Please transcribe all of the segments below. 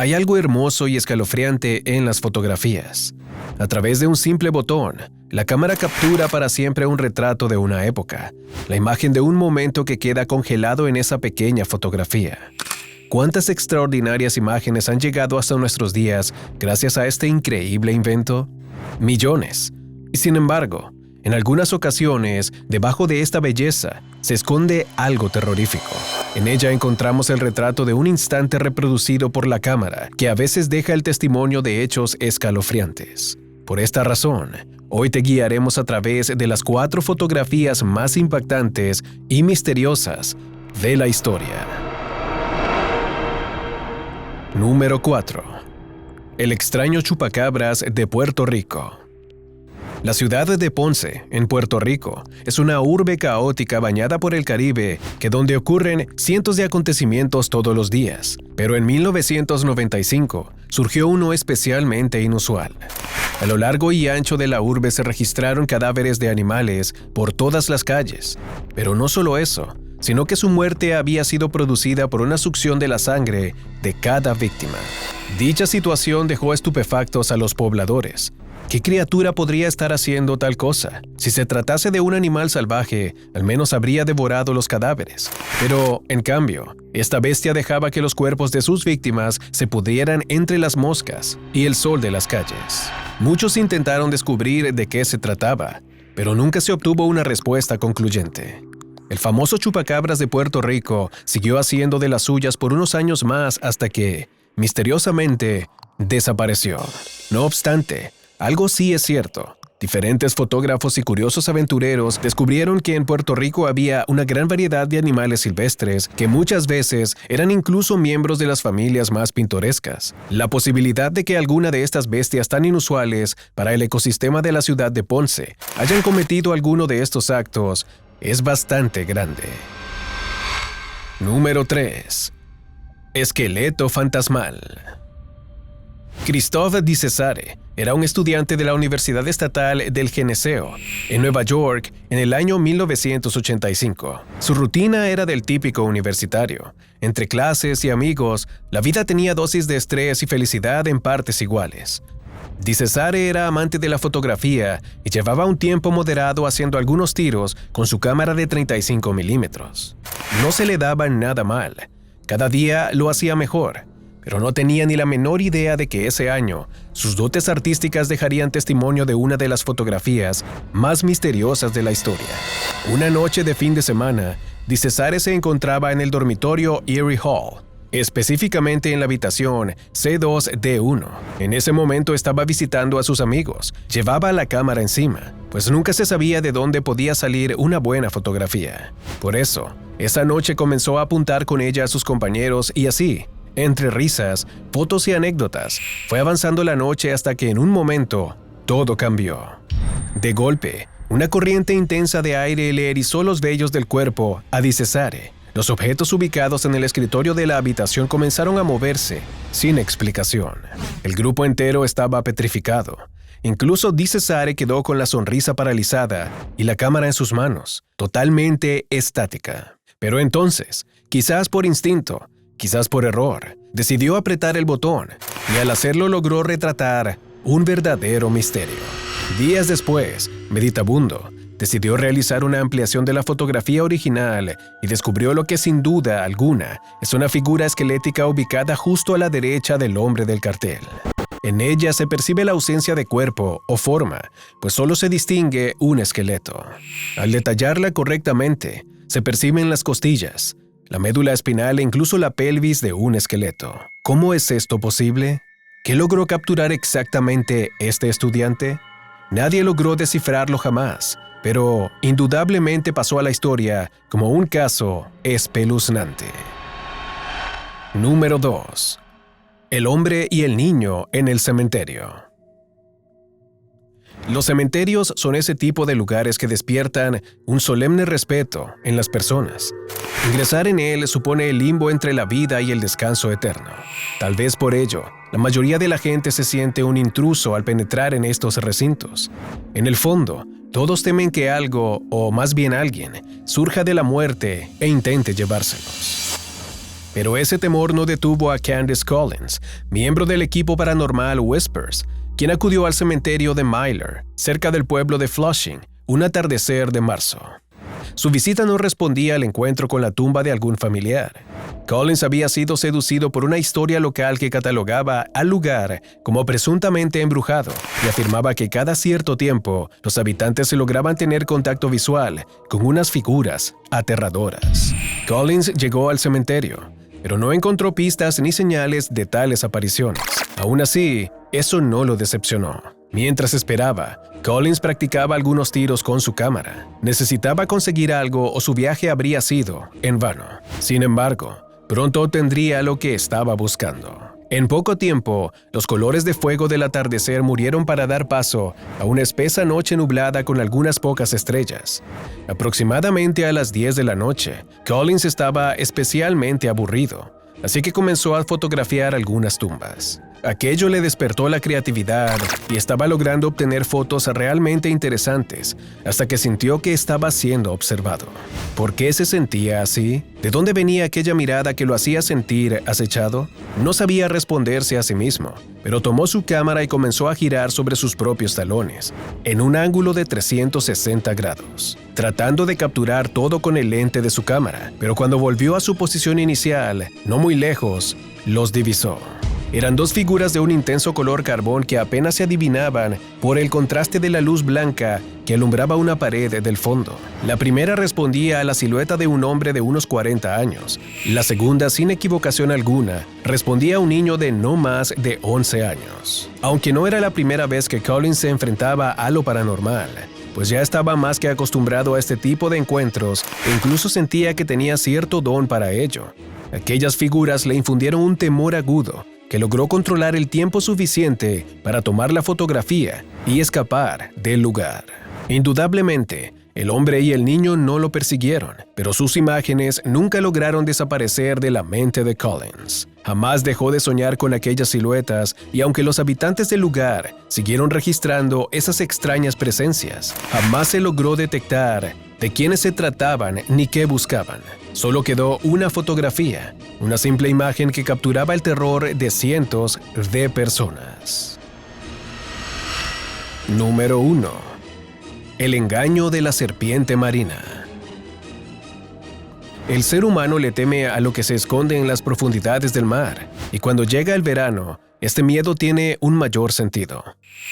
Hay algo hermoso y escalofriante en las fotografías. A través de un simple botón, la cámara captura para siempre un retrato de una época, la imagen de un momento que queda congelado en esa pequeña fotografía. ¿Cuántas extraordinarias imágenes han llegado hasta nuestros días gracias a este increíble invento? Millones. Y sin embargo, en algunas ocasiones, debajo de esta belleza, se esconde algo terrorífico. En ella encontramos el retrato de un instante reproducido por la cámara, que a veces deja el testimonio de hechos escalofriantes. Por esta razón, hoy te guiaremos a través de las 4 fotografías más impactantes y misteriosas de la historia. Número 4. El extraño chupacabras de Puerto Rico. La ciudad de Ponce, en Puerto Rico, es una urbe caótica bañada por el Caribe, donde ocurren cientos de acontecimientos todos los días. Pero en 1995 surgió uno especialmente inusual. A lo largo y ancho de la urbe se registraron cadáveres de animales por todas las calles. Pero no solo eso, sino que su muerte había sido producida por una succión de la sangre de cada víctima. Dicha situación dejó estupefactos a los pobladores. ¿Qué criatura podría estar haciendo tal cosa? Si se tratase de un animal salvaje, al menos habría devorado los cadáveres. Pero, en cambio, esta bestia dejaba que los cuerpos de sus víctimas se pudrieran entre las moscas y el sol de las calles. Muchos intentaron descubrir de qué se trataba, pero nunca se obtuvo una respuesta concluyente. El famoso chupacabras de Puerto Rico siguió haciendo de las suyas por unos años más hasta que, misteriosamente, desapareció. No obstante, algo sí es cierto. Diferentes fotógrafos y curiosos aventureros descubrieron que en Puerto Rico había una gran variedad de animales silvestres que muchas veces eran incluso miembros de las familias más pintorescas. La posibilidad de que alguna de estas bestias tan inusuales para el ecosistema de la ciudad de Ponce hayan cometido alguno de estos actos es bastante grande. Número 3. Esqueleto fantasmal. Christophe Di Cesare era un estudiante de la Universidad Estatal del Geneseo, en Nueva York, en el año 1985. Su rutina era del típico universitario. Entre clases y amigos, la vida tenía dosis de estrés y felicidad en partes iguales. Di Cesare era amante de la fotografía y llevaba un tiempo moderado haciendo algunos tiros con su cámara de 35 milímetros. No se le daba nada mal. Cada día lo hacía mejor. Pero no tenía ni la menor idea de que ese año sus dotes artísticas dejarían testimonio de una de las fotografías más misteriosas de la historia. Una noche de fin de semana, Di Cesare se encontraba en el dormitorio Erie Hall, específicamente en la habitación C2D1. En ese momento estaba visitando a sus amigos. Llevaba la cámara encima, pues nunca se sabía de dónde podía salir una buena fotografía. Por eso, esa noche comenzó a apuntar con ella a sus compañeros y así, entre risas, fotos y anécdotas, fue avanzando la noche hasta que en un momento, todo cambió. De golpe, una corriente intensa de aire le erizó los vellos del cuerpo a Di Cesare. Los objetos ubicados en el escritorio de la habitación comenzaron a moverse, sin explicación. El grupo entero estaba petrificado. Incluso Di Cesare quedó con la sonrisa paralizada y la cámara en sus manos, totalmente estática. Pero entonces, quizás por instinto, quizás por error, decidió apretar el botón y al hacerlo logró retratar un verdadero misterio. Días después, meditabundo, decidió realizar una ampliación de la fotografía original y descubrió lo que sin duda alguna es una figura esquelética ubicada justo a la derecha del hombre del cartel. En ella se percibe la ausencia de cuerpo o forma, pues solo se distingue un esqueleto. Al detallarla correctamente, se perciben las costillas, la médula espinal e incluso la pelvis de un esqueleto. ¿Cómo es esto posible? ¿Qué logró capturar exactamente este estudiante? Nadie logró descifrarlo jamás, pero indudablemente pasó a la historia como un caso espeluznante. Número 2. El hombre y el niño en el cementerio. Los cementerios son ese tipo de lugares que despiertan un solemne respeto en las personas. Ingresar en él supone el limbo entre la vida y el descanso eterno. Tal vez por ello, la mayoría de la gente se siente un intruso al penetrar en estos recintos. En el fondo, todos temen que algo, o más bien alguien, surja de la muerte e intente llevárselos. Pero ese temor no detuvo a Candace Collins, miembro del equipo paranormal Whispers, quien acudió al cementerio de Myler, cerca del pueblo de Flushing, un atardecer de marzo. Su visita no respondía al encuentro con la tumba de algún familiar. Collins había sido seducido por una historia local que catalogaba al lugar como presuntamente embrujado y afirmaba que cada cierto tiempo los habitantes se lograban tener contacto visual con unas figuras aterradoras. Collins llegó al cementerio, pero no encontró pistas ni señales de tales apariciones. Aún así, eso no lo decepcionó. Mientras esperaba, Collins practicaba algunos tiros con su cámara. Necesitaba conseguir algo o su viaje habría sido en vano. Sin embargo, pronto obtendría lo que estaba buscando. En poco tiempo, los colores de fuego del atardecer murieron para dar paso a una espesa noche nublada con algunas pocas estrellas. Aproximadamente a las 10 de la noche, Collins estaba especialmente aburrido, así que comenzó a fotografiar algunas tumbas. Aquello le despertó la creatividad y estaba logrando obtener fotos realmente interesantes hasta que sintió que estaba siendo observado. ¿Por qué se sentía así? ¿De dónde venía aquella mirada que lo hacía sentir acechado? No sabía responderse a sí mismo, pero tomó su cámara y comenzó a girar sobre sus propios talones, en un ángulo de 360 grados, tratando de capturar todo con el lente de su cámara. Pero cuando volvió a su posición inicial, no muy lejos, los divisó. Eran dos figuras de un intenso color carbón que apenas se adivinaban por el contraste de la luz blanca que alumbraba una pared del fondo. La primera respondía a la silueta de un hombre de unos 40 años. La segunda, sin equivocación alguna, respondía a un niño de no más de 11 años. Aunque no era la primera vez que Collins se enfrentaba a lo paranormal, pues ya estaba más que acostumbrado a este tipo de encuentros e incluso sentía que tenía cierto don para ello. Aquellas figuras le infundieron un temor agudo que logró controlar el tiempo suficiente para tomar la fotografía y escapar del lugar. Indudablemente, el hombre y el niño no lo persiguieron, pero sus imágenes nunca lograron desaparecer de la mente de Collins. Jamás dejó de soñar con aquellas siluetas y aunque los habitantes del lugar siguieron registrando esas extrañas presencias, jamás se logró detectar de quiénes se trataban ni qué buscaban. Solo quedó una fotografía, una simple imagen que capturaba el terror de cientos de personas. Número 1. El engaño de la serpiente marina. El ser humano le teme a lo que se esconde en las profundidades del mar, y cuando llega el verano, este miedo tiene un mayor sentido.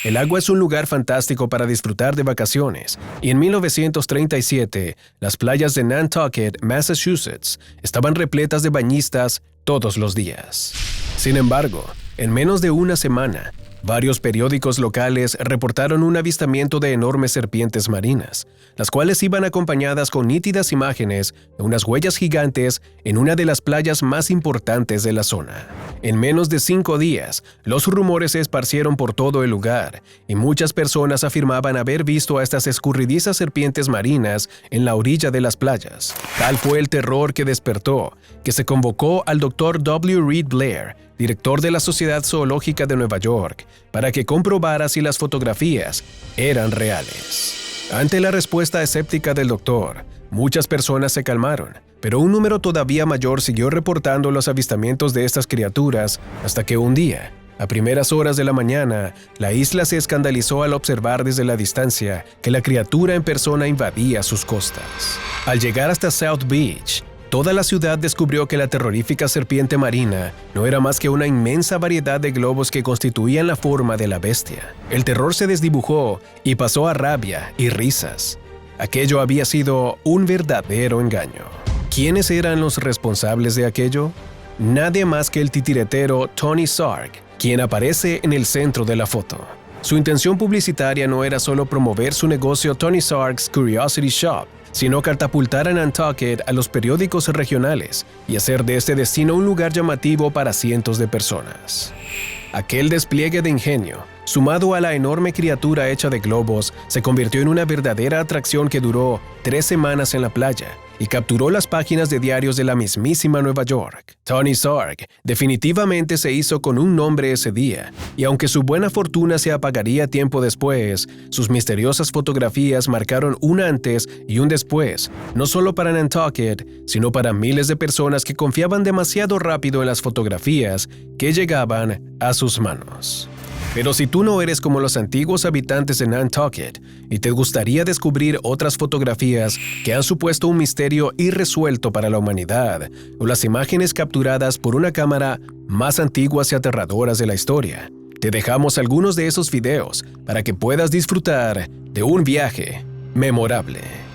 El agua es un lugar fantástico para disfrutar de vacaciones, y en 1937, las playas de Nantucket, Massachusetts, estaban repletas de bañistas todos los días. Sin embargo, en menos de una semana, varios periódicos locales reportaron un avistamiento de enormes serpientes marinas, las cuales iban acompañadas con nítidas imágenes de unas huellas gigantes en una de las playas más importantes de la zona. En menos de 5 días, los rumores se esparcieron por todo el lugar y muchas personas afirmaban haber visto a estas escurridizas serpientes marinas en la orilla de las playas. Tal fue el terror que despertó, que se convocó al Dr. W. Reed Blair, director de la Sociedad Zoológica de Nueva York, para que comprobara si las fotografías eran reales. Ante la respuesta escéptica del doctor, muchas personas se calmaron, pero un número todavía mayor siguió reportando los avistamientos de estas criaturas hasta que un día, a primeras horas de la mañana, la isla se escandalizó al observar desde la distancia que la criatura en persona invadía sus costas. Al llegar hasta South Beach, toda la ciudad descubrió que la terrorífica serpiente marina no era más que una inmensa variedad de globos que constituían la forma de la bestia. El terror se desdibujó y pasó a rabia y risas. Aquello había sido un verdadero engaño. ¿Quiénes eran los responsables de aquello? Nadie más que el titiritero Tony Sarg, quien aparece en el centro de la foto. Su intención publicitaria no era solo promover su negocio Tony Sarg's Curiosity Shop, sino catapultar a Nantucket a los periódicos regionales y hacer de este destino un lugar llamativo para cientos de personas. Aquel despliegue de ingenio, sumado a la enorme criatura hecha de globos, se convirtió en una verdadera atracción que duró 3 semanas en la playa y capturó las páginas de diarios de la mismísima Nueva York. Tony Sarg definitivamente se hizo con un nombre ese día, y aunque su buena fortuna se apagaría tiempo después, sus misteriosas fotografías marcaron un antes y un después, no solo para Nantucket, sino para miles de personas que confiaban demasiado rápido en las fotografías que llegaban a sus manos. Pero si tú no eres como los antiguos habitantes de Nantucket y te gustaría descubrir otras fotografías que han supuesto un misterio irresuelto para la humanidad, o las imágenes capturadas por una cámara más antiguas y aterradoras de la historia, te dejamos algunos de esos videos para que puedas disfrutar de un viaje memorable.